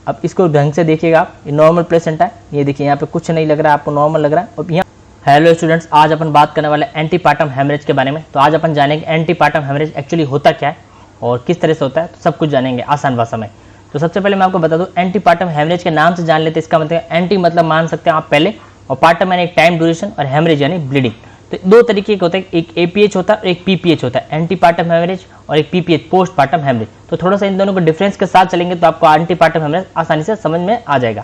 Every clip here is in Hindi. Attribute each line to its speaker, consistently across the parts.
Speaker 1: अब इसको ढंग से देखिएगा आप, ये नॉर्मल प्लेसेंटा है, ये देखिए यहाँ पे कुछ नहीं लग रहा है आपको, नॉर्मल लग रहा है। और यहाँ हेलो स्टूडेंट्स, आज अपन बात करने वाले एंटीपार्टम हेमरेज के बारे में। तो आज अपन जानेंगे एंटीपार्टम हेमरेज एक्चुअली होता क्या है और किस तरह से होता है, तो सब कुछ जानेंगे आसान भाषा में। तो सबसे पहले मैं आपको बता दूं, एंटीपार्टम हेमरेज के नाम से जान लेते हैं। इसका मतलब एंटी मतलब मान सकते हैं आप पहले, और पार्टम यानी टाइम ड्यूरेशन, और हेमरेज यानी ब्लीडिंग। तो दो तरीके के होते हैं, एक एपीएच होता है और एक पीपीएच होता है, एंटीपार्टम हेमरेज और एक पीपीएच पोस्ट पार्टम हेमरेज। तो थोड़ा सा इन दोनों को डिफरेंस के साथ चलेंगे तो आपको एंटीपार्टम हेमरेज आसानी से समझ में आ जाएगा।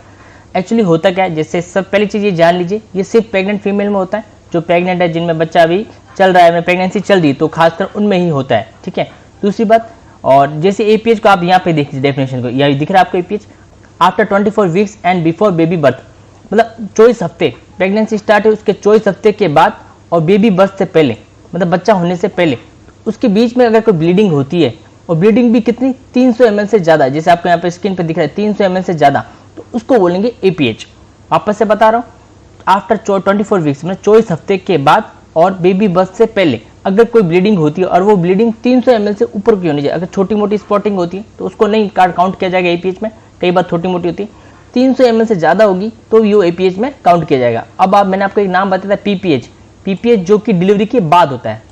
Speaker 1: एक्चुअली होता क्या है, जैसे सब पहली चीज ये जान लीजिए, ये सिर्फ प्रेग्नेंट फीमेल में होता है, जो प्रेग्नेंट है, जिनमें बच्चा अभी चल रहा है, प्रेगनेंसी चल रही है, तो खासकर उनमें ही होता है। ठीक है, दूसरी बात, और जैसे एपीएच को आप यहाँ पे देखिए डेफिनेशन को, यह दिख रहा है आपको APH, after 24 weeks and before baby birth, मतलब 24 हफ्ते, प्रेगनेंसी स्टार्ट है उसके 24 हफ्ते के बाद और बेबी बर्थ से पहले, मतलब बच्चा होने से पहले, उसके बीच में अगर कोई ब्लीडिंग होती है, और ब्लीडिंग भी कितनी 300 ml से ज्यादा, जैसे आपको यहाँ पे स्क्रीन पे दिख रहा है 300 ml से ज्यादा, तो उसको बोलेंगे एपीएच। वापस से बता रहा हूँ, आफ्टर 24 वीक्स मतलब 24 हफ्ते के बाद और बेबी बर्थ से पहले अगर कोई ब्लीडिंग होती है और वो ब्लीडिंग 300 ml से ऊपर की होनी चाहिए। अगर छोटी मोटी स्पॉटिंग होती है तो उसको नहीं काउंट किया जाएगा एपीएच में, कई बार छोटी मोटी होती है। 300 ml से ज्यादा होगी तो यो एपीएच में काउंट किया जाएगा। अब आप, मैंने आपको एक नाम बताया था पीपीएच, पीपीएच जो कि डिलीवरी के बाद होता है।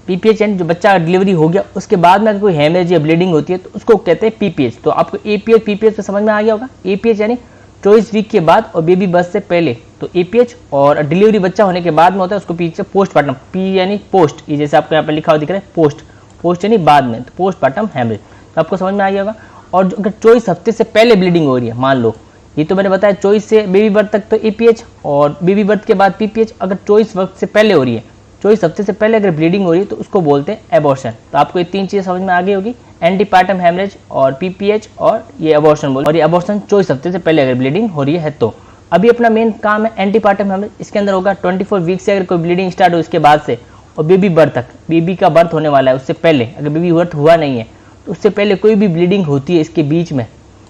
Speaker 1: पीपीएच यानी जो बच्चा डिलीवरी हो गया उसके बाद में अगर कोई हेमरेज या ब्लीडिंग होती है तो उसको कहते हैं पीपीएच। तो आपको एपीएच पीपीएच तो समझ में आ गया होगा। एपीएच यानी 24 वीक के बाद और बेबी बर्थ से पहले, तो एपीएच, और डिलीवरी बच्चा होने के बाद में होता है, उसको पीछे पोस्टपार्टम, पी यानी पोस्ट, ये जैसे आपको यहाँ पर लिखा हुआ दिख रहा है पोस्ट, पोस्ट यानी बाद में, तो पोस्टपार्टम हेमरेज। तो आपको समझ में आ गया होगा। और अगर 24 हफ्ते से पहले ब्लीडिंग हो रही है, मान लो, ये तो मैंने बताया 24 से बेबी बर्थ तक तो एपीएच, और बेबी बर्थ के बाद पीपीएच। अगर 24 वक्त से पहले हो रही है, 24 हफ्ते से पहले अगर ब्लीडिंग हो रही है तो उसको बोलते हैं एबॉर्शन। तो आपको ये तीन चीजें समझ में आ गई होगी, एंटीपार्टम हेमरेज और पीपीएच और ये एबॉर्शन बोल, और ये एबॉर्शन 24 हफ्ते से पहले अगर ब्लीडिंग हो रही है तो। अभी अपना मेन काम है एंटीपार्टम हेमरेज। इसके अंदर होगा 24 वीक से अगर कोई ब्लीडिंग स्टार्ट हो इसके बाद से, और बेबी बर्थ तक, बेबी का बर्थ होने वाला है उससे पहले, अगर बेबी बर्थ हुआ नहीं है तो उससे पहले कोई भी ब्लीडिंग होती है इसके बीच में,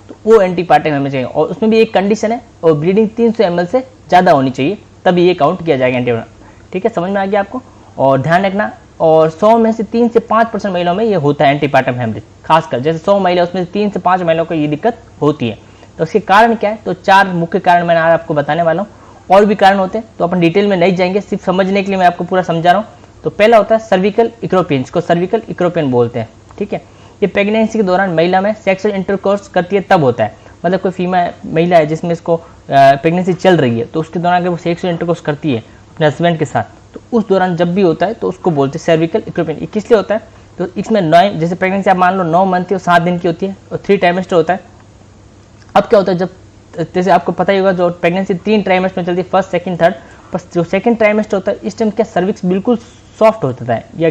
Speaker 1: तो वो एंटीपार्टम हेमरेज है। और उसमें भी एक कंडीशन है, और ब्लीडिंग 300 ml से ज्यादा होनी चाहिए, तभी ये काउंट किया जाएगा एंटीपार्टम। ठीक है, समझ में आ गया आपको। और ध्यान रखना, और 100 में से 3 से 5% महिलाओं में ये होता है एंटीपार्टम हेमरेज, खासकर जैसे 100 महिला उसमें से 3 से 5 महिलाओं को ये दिक्कत होती है। तो उसके कारण क्या है, तो 4 मुख्य कारण मैंने आज आपको बताने वाला हूँ। और भी कारण होते हैं तो अपन डिटेल में नहीं जाएंगे, सिर्फ समझने के लिए मैं आपको पूरा समझा रहा हूँ। तो पहला होता है सर्विकल इक्रोपियन, इसको सर्विकल इक्रोपियन बोलते हैं। ठीक है, ये प्रेगनेंसी के दौरान महिला में सेक्सुअल इंटरकोर्स करती है तब होता है, मतलब कोई फीमेल महिला है जिसमें इसको प्रेगनेंसी चल रही है, तो उसके दौरान अगर वो सेक्सुअल इंटरकोर्स करती है अपने हस्बैंड के साथ, तो उस दौरान जब भी होता है तो उसको बोलते हैं सर्विकल इक्रोपियन। ये किस लिए होता है, तो इसमें 9, जैसे प्रेगनेंसी आप मान लो 9 मंथ और 7 दिन की होती है और 3 ट्राइमेस्टर होता है। अब क्या होता है, जब जैसे आपको पता ही होगा जो प्रेगनेंसी 3 ट्राइमेस्टर में चलती है, फर्स्ट सेकंड थर्ड, बस जो सेकंड ट्राइमेस्टर होता है इस टाइम क्या सर्विक्स बिल्कुल सॉफ्ट हो जाता है, या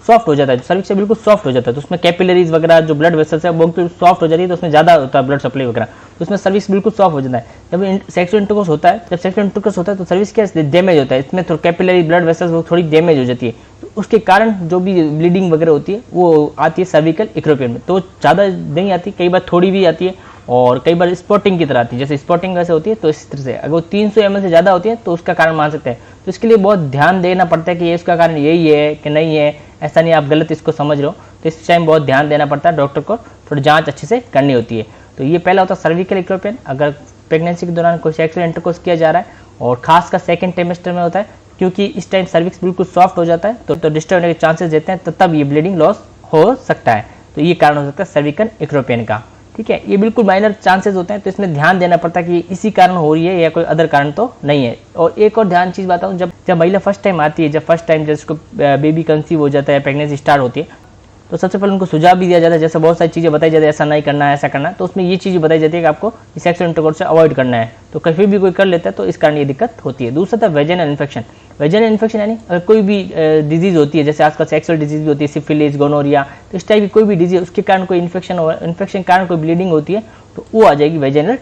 Speaker 1: सॉफ्ट हो जाता है, सर्विक्स से बिल्कुल सॉफ्ट हो जाता है। तो उसमें कैपिलरीज वगैरह जो ब्लड वेसल्स है वो बिल्कुल सॉफ्ट हो जाती है, तो उसमें ज्यादा होता है ब्लड सप्लाई वगैरह, तो उसमें सर्विस बिल्कुल सॉफ्ट हो जाता है। जब सेक्सुअल इंटरकोर्स होता है, जब सेक्सुअल इंटरकोर्स होता है तो सर्विस क्या डैमेज होता है, इसमें तो कैपिलरी ब्लड वेसल्स वो थोड़ी डैमेज हो जाती है, तो उसके कारण जो भी ब्लीडिंग वगैरह होती है वो आती है सर्विकल इक्रोपियन में। तो ज्यादा नहीं आती, कई बार थोड़ी भी आती है, और कई बार स्पॉटिंग की तरह आती है, जैसे स्पॉटिंग वैसे होती है। तो इस तरह से अगर वो 300 ml से ज्यादा होती है तो उसका कारण मान सकते हैं। तो इसके लिए बहुत ध्यान देना पड़ता है कि ये इसका कारण यही है कि नहीं है, ऐसा नहीं आप गलत इसको समझ रहे हो। तो इस टाइम बहुत ध्यान देना पड़ता है, डॉक्टर को थोड़ी जांच अच्छे से करनी होती है। तो ये पहला होता है सर्विकल इक्रोपियन, अगर प्रेगनेंसी के दौरान कोई सेक्सुअल इंटरकोर्स किया जा रहा है, और खासकर सेकंड ट्राइमेस्टर में होता है, क्योंकि इस टाइम सर्विक्स बिल्कुल सॉफ्ट हो जाता है, तो डिस्टर्ब होने के चांसेस देते हैं, तो तब ये ब्लीडिंग लॉस हो सकता है। तो ये कारण हो सकता है सर्विकल इक्रोपियन का। ठीक है, ये बिल्कुल माइनर चांसेस होते हैं, तो इसमें ध्यान देना पड़ता है कि इसी कारण हो रही है या कोई अदर कारण तो नहीं है। और एक और ध्यान चीज बताऊं, जब महिला फर्स्ट टाइम आती है, जब फर्स्ट टाइम जिसको बेबी कंसीव हो जाता है, प्रेगनेंसी स्टार्ट होती है, तो सबसे पहले उनको सुझाव भी दिया जाता है, जैसे बहुत सारी चीजें बताई जाती है, ऐसा नहीं करना है, ऐसा करना है। तो उसमें ये चीज बताई जाती है कि आपको सेक्सुअल इंटरकोर्स से अवॉइड करना है, तो कभी भी कोई कर लेता है तो इस कारण ये दिक्कत होती है। दूसरा था वेजिनल इन्फेक्शन। वेजिनल इन्फेक्शन यानी अगर कोई भी डिजीज होती है, जैसे आजकल सेक्सुअल डिजीज भी होती है, सिफिलिस, गोनोरिया, तो इस टाइप की कोई भी डिजीज, उसके कारण कोई इन्फेक्शन हो, इन्फेक्शन के कारण कोई ब्लीडिंग होती है, तो वो आ जाएगी वेजिनल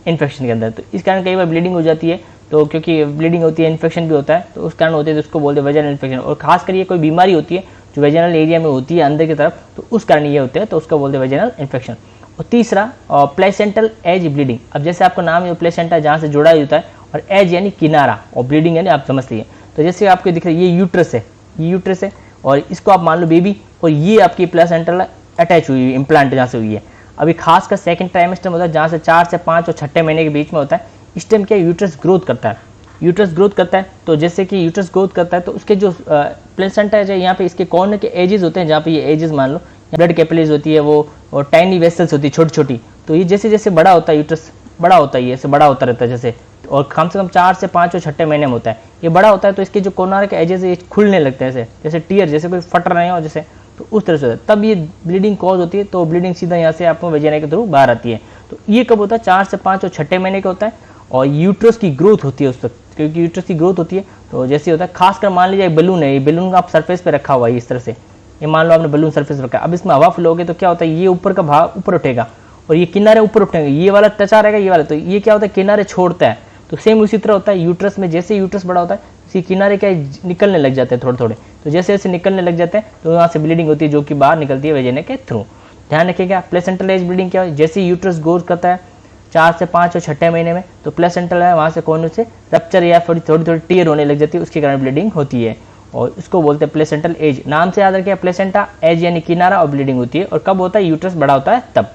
Speaker 1: इन्फेक्शन के अंदर। तो इस कारण कई बार ब्लीडिंग हो जाती है, तो क्योंकि ब्लीडिंग होती है, इन्फेक्शन भी होता है, तो उस कारण होते हैं, तो उसको बोलते हैं वेजिनल इन्फेक्शन। और खासकर ये कोई बीमारी होती है जो वेजिनल एरिया में होती है अंदर की तरफ, तो उस कारण ये होते हैं, तो उसको बोलते हैं वेजिनल इन्फेक्शन। और तीसरा प्लेसेंटल एज ब्लीडिंग। अब जैसे आपको नाम है प्लेसेंटा, जहाँ से जुड़ा होता है, और एज यानी किनारा, और ब्लीडिंग यानी आप समझ लीजिए। तो जैसे आपको दिख रहा है ये यूट्रस है, ये यूट्रस है, और इसको आप मान लो बेबी, और ये आपकी प्लेसेंटल अटैच हुई है, इम्प्लांट जहाँ से हुई है। अभी खासकर सेकंड ट्राइमेस्टर में होता है, जहाँ से 4 से 5 और छठे महीने के बीच में होता है। इस टाइम क्या यूट्रस ग्रोथ करता है, यूट्रस ग्रोथ करता है। तो जैसे कि यूट्रस ग्रोथ करता है तो उसके जो प्लेसेंटा है, यहाँ पे इसके कॉर्नर के एजेस होते हैं, जहाँ पे ये एजेस मान लो ब्लड कैपिलरीज होती है वो, और टाइनी वेसल्स होती है छोटी छोटी। तो ये जैसे जैसे बड़ा होता है यूट्रस, बड़ा होता है, ये ऐसे बड़ा होता रहता है जैसे, और कम से कम 4 से 5 और छठे महीने में होता है ये बड़ा होता है। तो इसके जो कॉर्नर के एजेस है ये खुलने लगते हैं, जैसे टीयर, जैसे कोई फट रहे हो जैसे, तो उस तरह से होता है। तब ये ब्लीडिंग कॉज होती है, तो ब्लीडिंग सीधा यहाँ से आपको वेजिना के थ्रू बाहर आती है। तो ये कब होता है, 4 से 5 और छठे महीने का होता है। और यूट्रस की ग्रोथ होती है उस वक्त, क्योंकि यूट्रस की ग्रोथ होती है तो जैसे होता है। खासकर मान लीजिए बलून है, ये बलून आप सरफेस पे रखा हुआ है इस तरह से, ये मान लो आपने बलून सरफेस रखा है। अब इसमें हवा फ्लोगे तो क्या होता है, ये ऊपर का भाग ऊपर उठेगा और ये किनारे ऊपर उठेंगे, ये वाला टच आ रहेगा ये वाला, तो ये क्या होता है, किनारे छोड़ता है। तो सेम उसी तरह होता है यूट्रस में, जैसे यूट्रस बड़ा होता है इसी किनारे क्या निकलने लग जाते हैं थोड़े थोड़े। तो जैसे जैसे निकलने लग जाते हैं तो यहाँ से ब्लीडिंग होती है, जो कि बाहर निकलती है वेजिना के थ्रू। ध्यान रखिएगा, प्लेसेंटल एज ब्लीडिंग क्या है, जैसे यूट्रस ग्रोथ करता है 4 से 5 और छठे महीने में, तो प्लेसेंटल है वहाँ से कॉर्नर से रप्चर या थोड़ी थोड़ी टीयर होने लग जाती है, उसके कारण ब्लीडिंग होती है। और इसको बोलते हैं प्लेसेंटल एज। नाम से याद रखिए, प्लेसेंटा एज यानी किनारा, और ब्लीडिंग होती है। और कब होता है, यूट्रस बड़ा होता है तब।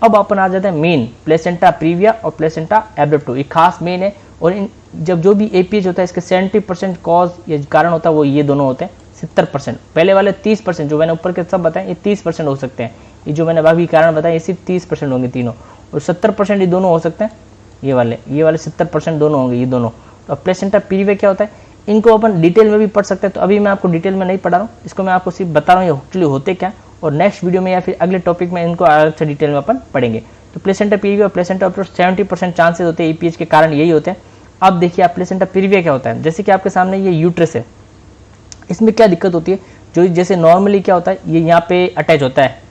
Speaker 1: अब अपन आ जाते हैं मेन, प्लेसेंटा प्रीविया और प्लेसेंटा एब्रप्टो। ये खास मेन है। और जब जो भी एपीएच होता है इसके 70% कॉज या कारण होता है वो ये दोनों होते हैं। 70%, पहले वाले 30% जो मैंने ऊपर के सब बताए ये 30% हो सकते हैं। ये जो मैंने बाकी कारण बताए ये सिर्फ 30% होंगे तीनों, और 70% ये दोनों हो सकते हैं। ये वाले 70% दोनों होंगे ये दोनों। तो प्लेसेंटा प्रीविया क्या होता है, इनको अपन डिटेल में भी पढ़ सकते हैं। तो अभी मैं आपको डिटेल में नहीं पढ़ा रहा हूँ, इसको मैं आपको सिर्फ बता रहा हूँ एक्चुअली होते क्या, और नेक्स्ट वीडियो में या फिर अगले टॉपिक में इनको अलग से डिटेल में अपन पढ़ेंगे। तो प्लेसेंटा प्रीविया और प्लेसेंटा एब्रप्टो 70% चांसेस होते हैं ईपीएच के कारण यही होते हैं। अब देखिए आप प्लेसेंटा प्रीविया क्या होता है, जैसे कि आपके सामने ये यूट्रस है, इसमें क्या दिक्कत होती है, जो जैसे नॉर्मली क्या होता है ये यहाँ पे अटैच होता है,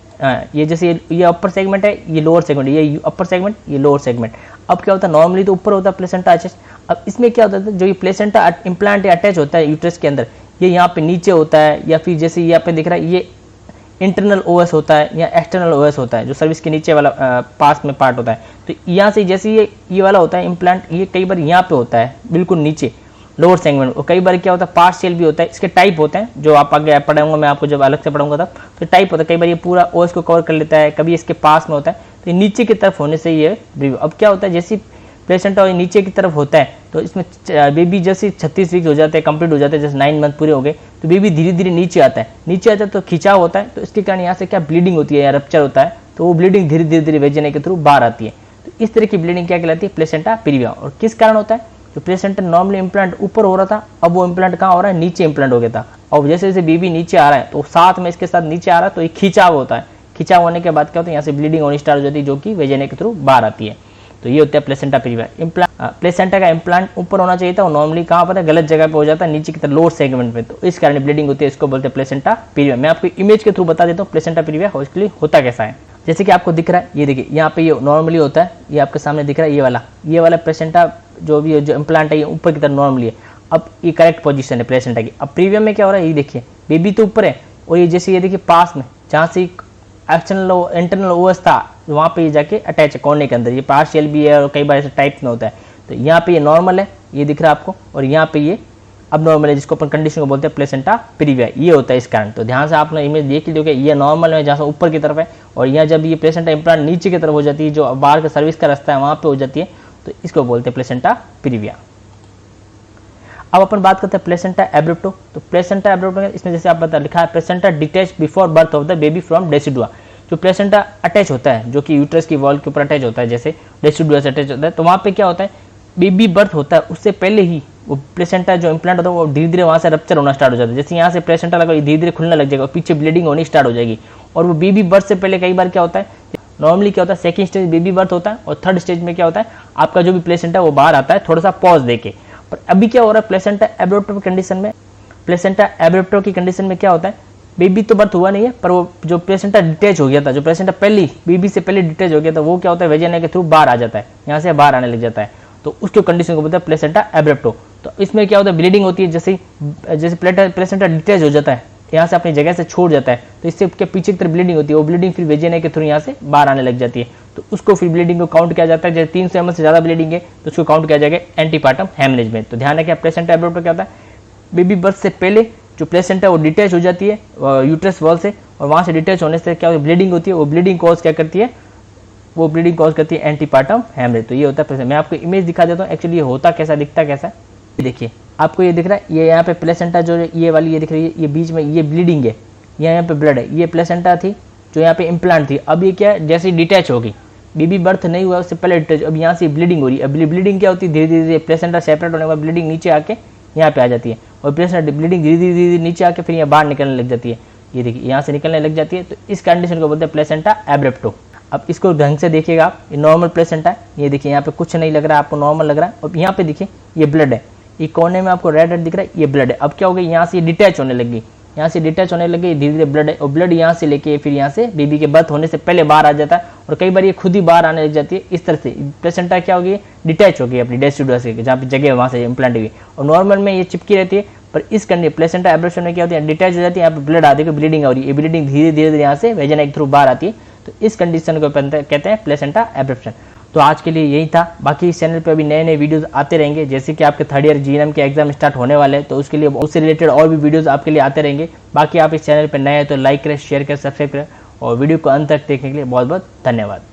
Speaker 1: ये जैसे ये अपर सेगमेंट है, ये लोअर सेगमेंट, ये अपर सेगमेंट, ये लोअर सेगमेंट। अब क्या होता है, नॉर्मली तो ऊपर होता है प्लेसेंटा अटैच। अब इसमें क्या होता है, जो ये प्लेसेंटा इम्प्लांट अटैच होता है यूट्रस के अंदर, ये यहाँ पे नीचे होता है, या फिर जैसे यहाँ पे दिख रहा है ये इंटरनल ओएस होता है या एक्सटर्नल ओएस होता है, जो सर्विस के नीचे वाला पास में पार्ट होता है। तो यहाँ से जैसे ये वाला होता है इम्प्लांट, ये कई बार यहाँ पे होता है बिल्कुल नीचे लोअर सेगमेंट, और कई बार क्या होता है पार्शियल भी होता है। इसके टाइप होते हैं जो आप आगे पढ़ाऊंगा, मैं आपको जब अलग से पढ़ाऊंगा तब, तो टाइप होता है। कई बार ये पूरा ओएस को कवर कर लेता है, कभी इसके पास में होता है, तो ये नीचे की तरफ होने से ये रिव्यू। अब क्या होता है, जैसे प्लेसेंटा नीचे की तरफ होता है तो इसमें बेबी जैसे 36 वीक हो जाते हैं, कंप्लीट हो जाते हैं, जैसे 9 मंथ पूरे हो गए, तो बेबी धीरे धीरे नीचे आता है। नीचे आता है तो खिंचाव होता है, तो इसके कारण यहाँ से क्या ब्लीडिंग होती है या रप्चर होता है, तो वो ब्लीडिंग धीरे धीरे धीरे वेजिना के थ्रू बाहर आती है। तो इस तरह की ब्लीडिंग क्या कहलाती है, प्लेसेंटा प्रीविया। और किस कारण होता है, जो प्लेसेंटा नॉर्मली इम्प्लांट ऊपर हो रहा था, अब वो इम्प्लांट कहाँ हो रहा है, नीचे इम्प्लांट हो गया था। और जैसे जैसे बेबी नीचे आ रहा है तो साथ में इसके साथ नीचे आ रहा है, तो एक खिंचाव होता है। खिंचाव होने के बाद क्या होता है, यहाँ से ब्लीडिंग होनी स्टार्ट हो जाती है, जो कि वेजिना के थ्रू बाहर आती है। तो ये होता है प्लेसेंटा प्रीविया। प्लेसेंटा का इम्प्लांट ऊपर होना चाहिए था, और नॉर्मली कहाँ पर है, गलत जगह पे हो जाता है, नीचे की तरफ लोअर सेगमेंट में, तो इस कारण ब्लीडिंग होती है। इसको बोलते हैं प्लेसेंटा प्रीविया। मैं आपको इमेज के थ्रू बता देता हूँ प्लेसेंटा प्रीविया एक्चुअली होता कैसा है। जैसे कि आपको दिख रहा है, ये देखिए यहाँ पे ये नॉर्मली होता है, ये आपके सामने दिख रहा है, ये वाला प्लेसेंटा जो भी जो इम्प्लांट है ये ऊपर की तरफ नॉर्मली है। अब ये करेक्ट पोजीशन है प्लेसेंटा की। अब प्रीविया में क्या हो रहा है, ये देखिए बेबी तो ऊपर है, और ये जैसे ये देखिए पास में जहाँ से एक्सटर्नल इंटरनल ओएस था वहाँ पे ये जाके अटैच है कोने के अंदर। ये पार्शियल भी है और कई बार ऐसे टाइप में होता है। तो यहाँ पे ये नॉर्मल है, ये दिख रहा है आपको, और यहाँ पे ये अब नॉर्मल है, जिसको अपन कंडीशन को बोलते हैं प्लेसेंटा प्रीविया। ये होता है इस कारण। तो ध्यान से आपने इमेज देख लीजिए, ये नॉर्मल है जहाँ से ऊपर की तरफ है, और यहाँ जब ये प्लेसेंटा इम्प्लांट नीचे की तरफ हो जाती है, जो बाहर का सर्विस का रास्ता है वहाँ पे हो जाती है, तो इसको बोलते हैं प्लेसेंटा प्रीविया। अब अपन बात करते हैं प्लेसेंटा एब्रप्टो। तो प्लेसेंटा एब्रप्टो इसमें जैसे आप बता लिखा है, placenta detach before birth of the baby from decidua. जो प्लेसेंटा अटैच होता है, जो कि यूट्रस की वॉल के ऊपर अटैच होता है, जैसे डेसिडुआ से अटैच होता है, तो वहाँ पे क्या होता है, बेबी बर्थ होता है उससे पहले ही वो प्लेसेंटा जो इम्प्लांट होता है वो धीरे धीरे वहाँ से रप्चर होना स्टार्ट हो जाता है। जैसे यहाँ से प्लेसेंटा लगा धीरे धीरे खुलने लग जाएगा और पीछे ब्लीडिंग होनी स्टार्ट हो जाएगी। और वो बेबी बर्थ से पहले कई बार क्या होता है, नॉर्मली क्या होता है, सेकंड स्टेज बेबी बर्थ होता है, और थर्ड स्टेज में क्या होता है, आपका जो भी प्लेसेंटा वो बाहर आता है, थोड़ा सा पॉज देके। पर अभी क्या हो रहा है, प्लेसेंटा एब्रप्टो की कंडीशन में, प्लेसेंटा एब्रप्टो की कंडीशन में क्या होता है, बेबी तो बर्थ हुआ नहीं है, पर वो जो प्लेसेंटा डिटैच हो गया था, जो प्लेसेंटा पहले बेबी से पहले डिटैच हो गया था, वो क्या होता है, वेजिना के थ्रू बाहर आ जाता है, यहाँ से बाहर आने लग जाता है। तो उसको कंडीशन को बोलते हैं प्लेसेंटा एब्रप्टो। तो इसमें क्या होता है, ब्लीडिंग होती है, जैसे प्लेसेंटा डिटैच हो जाता है, यहाँ से अपनी जगह से छोड़ जाता है, तो इससे क्या पीछे की तरफ ब्लीडिंग होती है, वो ब्लीडिंग फिर वेजिना के थ्रू यहाँ से बाहर आने लग जाती है। तो उसको फिर ब्लीडिंग को काउंट किया जाता है। जैसे 300 ml से ज़्यादा ब्लीडिंग है तो उसको काउंट किया जाएगा एंटीपार्टम हेमरेज में। तो ध्यान रखिए, प्लेसेंटा एब्रप्टो क्या होता है, बेबी बर्थ से पहले जो प्लेसेंटा वो डिटैच हो जाती है यूट्रस वॉल से, और वहाँ से डिटैच होने से क्या ब्लीडिंग होती है, वो ब्लीडिंग कॉज क्या करती है, वो ब्लीडिंग कॉज करती है एंटीपार्टम हेमरेज। तो ये होता है प्लेसेंटा। मैं आपको इमेज दिखा देता हूँ एक्चुअली ये होता कैसा, दिखता कैसा। ये देखिए, आपको ये दिख रहा है, ये यहाँ पे प्लेसेंटा जो ये वाली ये दिख रही है, ये बीच में ये ब्लीडिंग है, यहाँ पे ब्लड है। ये प्लेसेंटा थी जो यहाँ पे इम्प्लांट थी। अब ये क्या है, जैसे डिटैच होगी, बेबी बर्थ नहीं हुआ उससे पहले डिटैच, अब यहाँ से ब्लीडिंग हो रही है। अब ब्लीडिंग क्या होती है, धीरे धीरे प्लेसेंटा सेपरेट होने के बाद ब्लीडिंग नीचे आके यहाँ पे आ जाती है, और प्लेसेंटा ब्लीडिंग धीरे धीरे नीचे आके फिर यहाँ बाहर निकलने लग जाती है। ये देखिए यहाँ से निकलने लग जाती है। तो इस कंडीशन को बोलते हैं प्लेसेंटा एब्रेप्टो। अब इसको ढंग से देखिएगा आप, ये नॉर्मल प्लेसेंटा है। ये देखिए यहाँ पे कुछ नहीं लग रहा है आपको, नॉर्मल लग रहा है। और यहाँ पे देखिए ये ब्लड है, ये कोने में आपको रेड रेड दिख रहा है, ये ब्लड है। अब क्या हो गया, यहाँ से डिटैच होने लगी, यहाँ से डिटैच होने लगी, धीरे धीरे ब्लड है, और ब्लड यहाँ से लेके फिर यहाँ से बेबी के बर्थ होने से पहले बाहर आ जाता है, और कई बार ये खुद ही बाहर आने लग जाती है। इस तरह से प्लेसेंटा क्या होगी, डिटैच होगी अपनी डेसिडुआ से, जहाँ पे जगह है वहाँ से इम्प्लांट हुई। और नॉर्मल में ये चिपकी रहती है, पर इस कंडीशन प्लेसेंटा एब्रेप्शन में क्या होती है, डिटैच हो जाती है, यहाँ पे ब्लड आती है, ब्लीडिंग हो रही है, ये ब्लीडिंग धीरे धीरे यहाँ से वेजिना के थ्रू बाहर आती है। तो इस कंडीशन को कहते हैं प्लेसेंटा एब्रेप्शन। तो आज के लिए यही था। बाकी इस चैनल पे अभी नए नए वीडियोस आते रहेंगे, जैसे कि आपके थर्ड ईयर जीएनएम के एग्जाम स्टार्ट होने वाले हैं, तो उसके लिए उससे रिलेटेड और भी वीडियोस आपके लिए आते रहेंगे। बाकी आप इस चैनल पे नए हैं तो लाइक करें, शेयर करें, सब्सक्राइब करें, और वीडियो को अंत तक देखने के लिए बहुत बहुत धन्यवाद।